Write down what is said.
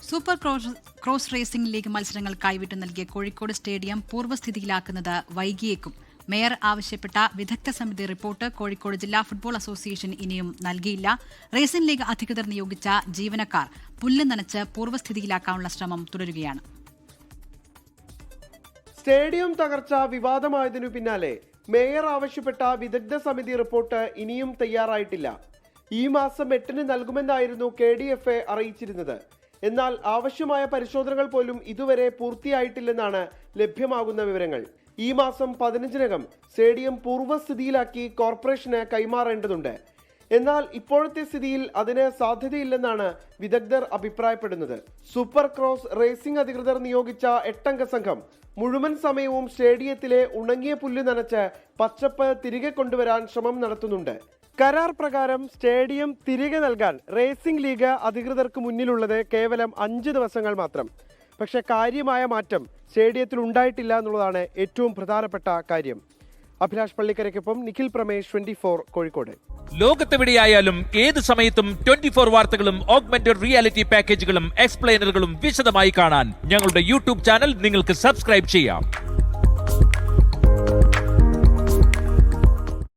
Super cross racing league മത്സരങ്ങൾ കൈവിട്ടു നൽകിയ കോഴിക്കോട് സ്റ്റേഡിയം പൂർവ്വസ്ഥിതിയിലാക്കുന്നത് വൈകിയേക്കും. മേയർ ആവശ്യപ്പെട്ട വിദഗ്ധ സമിതി റിപ്പോർട്ട് കോഴിക്കോട് ജില്ലാ ഫുട്ബോൾ അസോസിയേഷൻ ഇനിയും നൽകിയില്ല. റേസിംഗ് ലീഗ് അധികൃതർ നിയോഗിച്ച ജീവനക്കാർ പുല്ല് നനച്ച് പൂർവ്വസ്ഥിതിയിലാക്കാനുള്ള ശ്രമം തുടരുകയാണ്. സ്റ്റേഡിയം തകർച്ച വിവാദമായതിനു പിന്നാലെ മേയർ ആവശ്യപ്പെട്ട വിദഗ്ധ സമിതി റിപ്പോർട്ട് ഇനിയും തയ്യാറായിട്ടില്ല. ഈ മാസം 8-ന് നൽകുമെന്നായിരുന്നു KDFA അറിയിച്ചിരുന്നത്. എന്നാൽ ആവശ്യമായ പരിശോധനകൾ പോലും ഇതുവരെ പൂർത്തിയായിട്ടില്ലെന്നാണ് ലഭ്യമാകുന്ന വിവരങ്ങൾ. ഈ മാസം 15-നകം സ്റ്റേഡിയം പൂർവ്വസ്ഥിതിയിലാക്കി കോർപ്പറേഷന് കൈമാറേണ്ടതുണ്ട്. എന്നാൽ ഇപ്പോഴത്തെ സ്ഥിതിയിൽ അതിന് സാധ്യതയില്ലെന്നാണ് വിദഗ്ധർ അഭിപ്രായപ്പെടുന്നത്. സൂപ്പർ ക്രോസ് റേസിംഗ് അധികൃതർ നിയോഗിച്ച 8-അംഗ സംഘം മുഴുവൻ സമയവും സ്റ്റേഡിയത്തിലെ ഉണങ്ങിയ പുല്ല് നനച്ച് പച്ചപ്പ് തിരികെ കൊണ്ടുവരാൻ ശ്രമം നടത്തുന്നുണ്ട്. കരാർ പ്രകാരം സ്റ്റേഡിയം തിരികെ നൽകാൻ റേസിംഗ് ലീഗ് അധികൃതർക്ക് മുന്നിലുള്ളത് കേവലം 5 ദിവസങ്ങൾ മാത്രം. പക്ഷേ കാര്യമായ മാറ്റം സ്റ്റേഡിയത്തിൽ ഉണ്ടായിട്ടില്ല എന്നുള്ളതാണ് ഏറ്റവും പ്രധാനപ്പെട്ട കാര്യം. അഭിലാഷ് പള്ളിക്കരയ്ക്കൊപ്പം നിഖിൽ പ്രമേഷ്, 24 കോഴിക്കോട്. ലോകത്തെവിടെയായാലും ഏത് സമയത്തും 24 വാർത്തകളും ഓഗ്മെന്റഡ് റിയാലിറ്റി പാക്കേജുകളും എക്സ്പ്ലെയിനറുകളും വിശദമായി കാണാൻ ഞങ്ങളുടെ യൂട്യൂബ് ചാനൽ നിങ്ങൾക്ക് സബ്സ്ക്രൈബ് ചെയ്യാം.